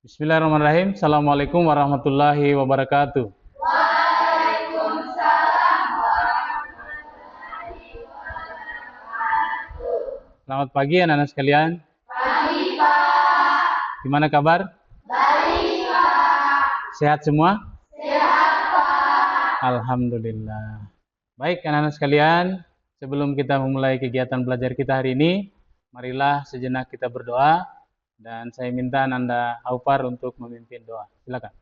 Bismillahirrahmanirrahim. Assalamualaikum warahmatullahi wabarakatuh. Waalaikumsalam warahmatullahi wabarakatuh. Selamat pagi anak-anak sekalian. Pagi, Pak. Gimana kabar? Baik, Pak. Sehat semua? Sehat, Pak. Alhamdulillah. Baik anak-anak sekalian, sebelum kita memulai kegiatan belajar kita hari ini, marilah sejenak kita berdoa dan saya minta Nanda Aufar untuk memimpin doa. Silakan.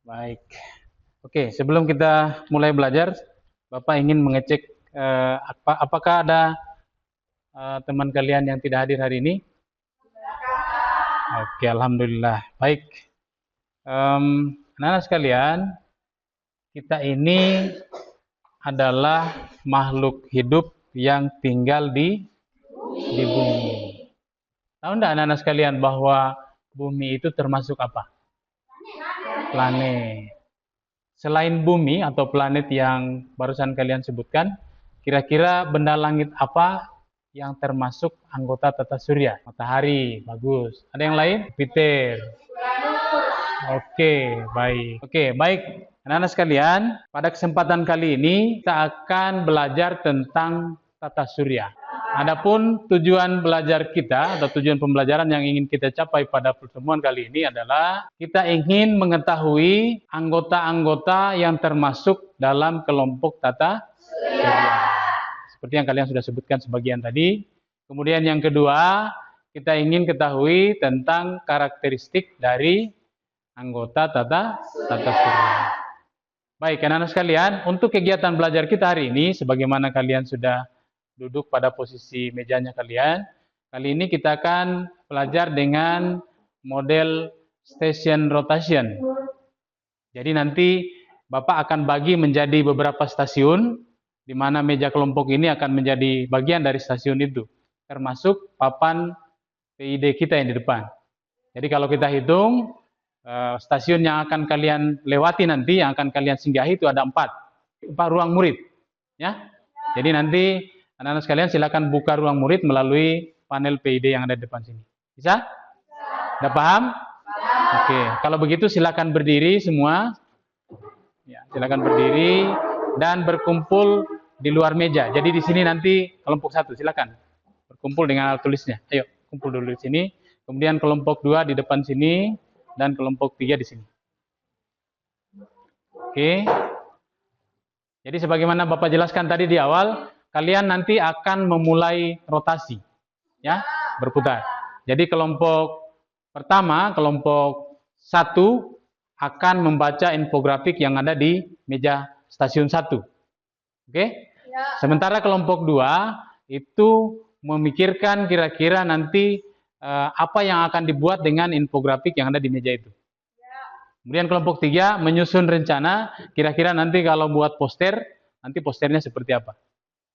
Baik. Oke, sebelum kita mulai belajar, Bapak ingin mengecek apakah ada teman kalian yang tidak hadir hari ini? Oke, alhamdulillah. Baik. Anak-anak sekalian, kita ini adalah makhluk hidup yang tinggal di bumi. Tahu enggak anak-anak sekalian bahwa bumi itu termasuk apa? Planet. Selain bumi atau planet yang barusan kalian sebutkan, kira-kira benda langit apa yang termasuk anggota tata surya? Matahari, bagus. Ada yang lain? Jupiter. Oke, baik. Oke, baik. Anak-anak sekalian, pada kesempatan kali ini kita akan belajar tentang tata surya. Adapun tujuan belajar kita atau tujuan pembelajaran yang ingin kita capai pada pertemuan kali ini adalah kita ingin mengetahui anggota-anggota yang termasuk dalam kelompok tata surya. Seperti yang kalian sudah sebutkan sebagian tadi. Kemudian yang kedua, kita ingin ketahui tentang karakteristik dari anggota tata surya. Baik, anak-anak sekalian, untuk kegiatan belajar kita hari ini, sebagaimana kalian sudah duduk pada posisi mejanya kalian, kali ini kita akan belajar dengan model station rotation. Jadi nanti Bapak akan bagi menjadi beberapa stasiun, di mana meja kelompok ini akan menjadi bagian dari stasiun itu, termasuk papan PID kita yang di depan. Jadi kalau kita hitung, stasiun yang akan kalian lewati nanti, yang akan kalian singgahi itu ada 4 ruang murid. Ya. Jadi nanti anak-anak sekalian silakan buka ruang murid melalui panel PID yang ada di depan sini. Bisa? Sudah paham? Oke, kalau begitu silakan berdiri semua. Ya, silakan berdiri dan berkumpul di luar meja. Jadi di sini nanti kelompok 1 silakan berkumpul dengan alat tulisnya. Ayo, kumpul dulu di sini. Kemudian kelompok 2 di depan sini dan kelompok 3 di sini. Oke. Jadi sebagaimana Bapak jelaskan tadi di awal, kalian nanti akan memulai rotasi. Ya, berputar. Jadi kelompok pertama, kelompok 1 akan membaca infografik yang ada di meja stasiun 1. Oke? Sementara kelompok 2 itu memikirkan kira-kira nanti apa yang akan dibuat dengan infografik yang ada di meja itu. Kemudian kelompok 3 menyusun rencana, kira-kira nanti kalau buat poster, nanti posternya seperti apa.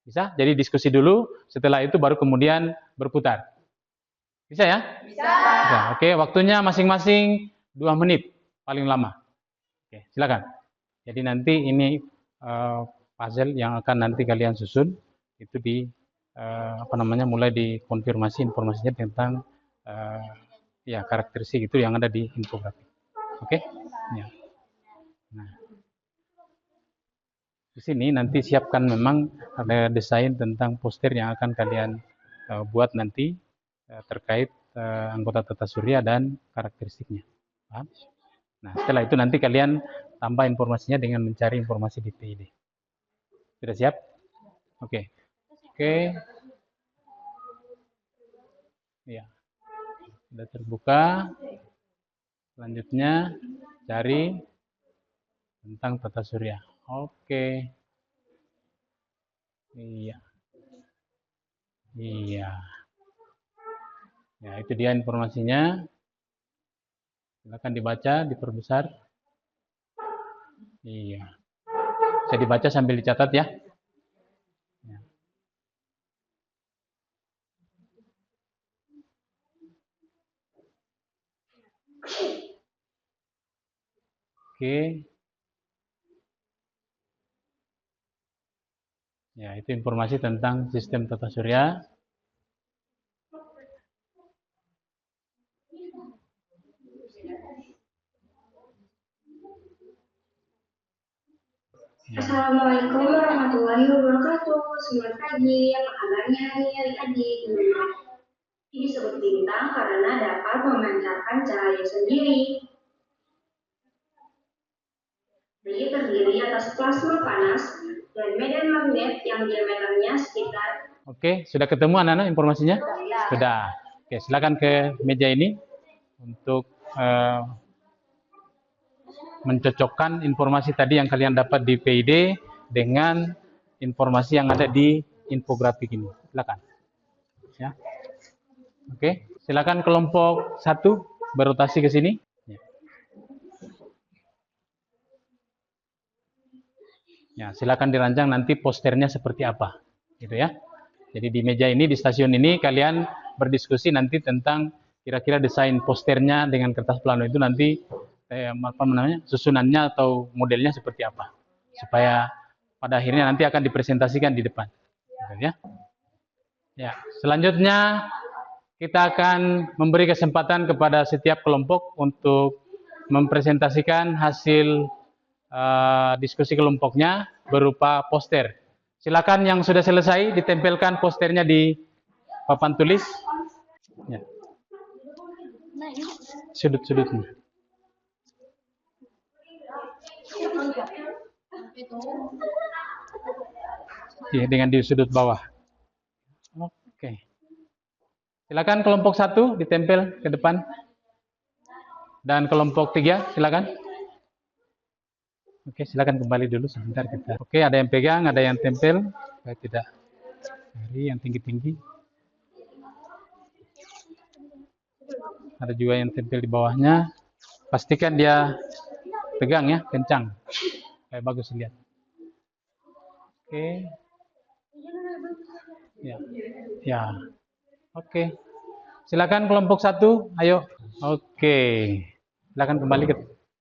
Bisa? Jadi diskusi dulu, setelah itu baru kemudian berputar. Bisa ya? Bisa. Oke, waktunya masing-masing 2 menit, paling lama. Oke, silakan. Jadi nanti ini puzzle yang akan nanti kalian susun, itu di mulai dikonfirmasi informasinya tentang ya karakteristik itu yang ada di infografik. Oke? Ya. Nah, di sini nanti siapkan memang ada desain tentang poster yang akan kalian buat nanti terkait anggota tata surya dan karakteristiknya. Paham? Nah, setelah itu nanti kalian tambah informasinya dengan mencari informasi di PID. Sudah siap? Oke. Oke. Ya. Sudah terbuka. Selanjutnya cari tentang tata surya. Oke. Iya. Iya. Ya, itu dia informasinya. Silakan dibaca, diperbesar. Iya. Bisa dibaca sambil dicatat ya. Ya. Oke. Ya, itu informasi tentang sistem tata surya. Assalamualaikum warahmatullahi wabarakatuh. Selamat pagi. Apa kabarnya hari adik-adik? Ini disebut bintang karena dapat memancarkan cahaya sendiri. Dia terdiri atas plasma panas dan medan magnet yang diameternya sekitar. Oke, sudah ketemu anak-anak informasinya? Sudah. Oke, silakan ke meja ini untuk mencocokkan informasi tadi yang kalian dapat di PID dengan informasi yang ada di infografik ini. Silakan. Ya. Oke, silakan kelompok 1 berotasi ke sini. Ya, silakan dirancang nanti posternya seperti apa, gitu ya. Jadi di meja ini, di stasiun ini, kalian berdiskusi nanti tentang kira-kira desain posternya dengan kertas plano itu nanti apa namanya, susunannya atau modelnya seperti apa, supaya pada akhirnya nanti akan dipresentasikan di depan, gitu ya. Ya, selanjutnya kita akan memberi kesempatan kepada setiap kelompok untuk mempresentasikan hasil diskusi kelompoknya berupa poster. Silakan yang sudah selesai ditempelkan posternya di papan tulis. Ya. Sudut-sudutnya. Ya, dengan di sudut bawah. Oke. Silakan kelompok 1 ditempel ke depan. Dan kelompok 3 silakan. Oke, silakan kembali dulu sebentar kita. Oke, ada yang pegang, ada yang tempel. Supaya tidak cari yang tinggi-tinggi. Ada juga yang tempel di bawahnya. Pastikan dia pegang ya, kencang. Kayak bagus lihat. Oke. Ya. Ya. Oke. Silakan kelompok 1, ayo. Oke. Silakan kembali ke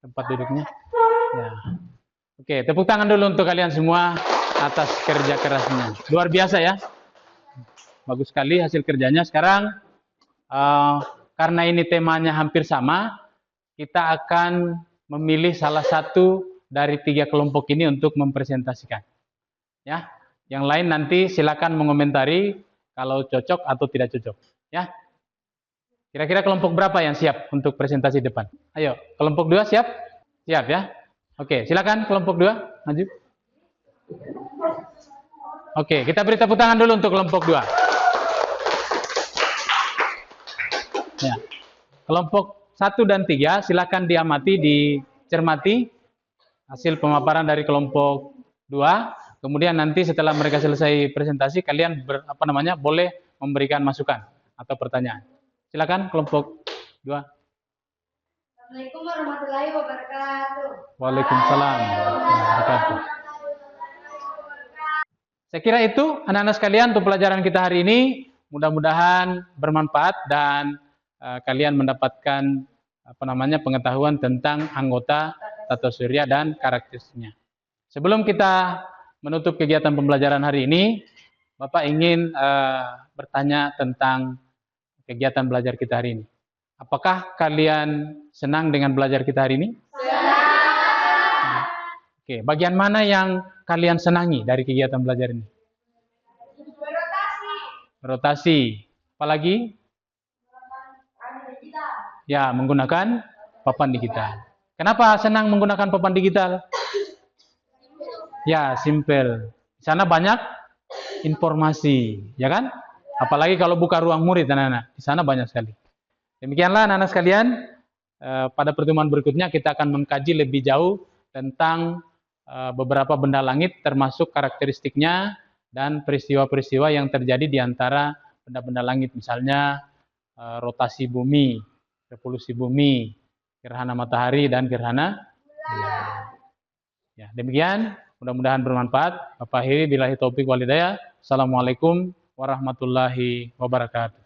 tempat duduknya. Ya. Oke, tepuk tangan dulu untuk kalian semua atas kerja kerasnya. Luar biasa ya. Bagus sekali hasil kerjanya. Sekarang karena ini temanya hampir sama, kita akan memilih salah satu dari 3 kelompok ini untuk mempresentasikan. Ya, yang lain nanti silakan mengomentari kalau cocok atau tidak cocok. Ya, kira-kira kelompok berapa yang siap untuk presentasi depan? Ayo, kelompok 2 siap? Siap ya. Oke, silakan kelompok 2 maju. Oke, kita beri tepuk tangan dulu untuk kelompok 2. Ya. Kelompok 1 dan 3 silakan diamati, dicermati hasil pemaparan dari kelompok 2. Kemudian nanti setelah mereka selesai presentasi, kalian boleh memberikan masukan atau pertanyaan. Silakan kelompok 2. Assalamualaikum warahmatullahi wabarakatuh. Waalaikumsalam warahmatullahi wabarakatuh. Saya kira itu anak-anak sekalian untuk pelajaran kita hari ini. Mudah-mudahan bermanfaat dan kalian mendapatkan pengetahuan tentang anggota tata surya dan karakteristiknya. Sebelum kita menutup kegiatan pembelajaran hari ini, Bapak ingin bertanya tentang kegiatan belajar kita hari ini. Apakah kalian senang dengan belajar kita hari ini? Senang. Oke, bagian mana yang kalian senangi dari kegiatan belajar ini? Berotasi. Rotasi. Apalagi? Ya, menggunakan papan digital. Kenapa senang menggunakan papan digital? Ya, simple. Di sana banyak informasi, ya kan? Apalagi kalau buka ruang murid, anak-anak. Di sana banyak sekali. Demikianlah anak-anak sekalian, pada pertemuan berikutnya kita akan mengkaji lebih jauh tentang beberapa benda langit termasuk karakteristiknya dan peristiwa-peristiwa yang terjadi di antara benda-benda langit, misalnya rotasi bumi, revolusi bumi, gerhana matahari dan gerhana bulan. Ya, demikian, mudah-mudahan bermanfaat. Bapak akhiri billahi taufik wal hidayah. Assalamualaikum warahmatullahi wabarakatuh.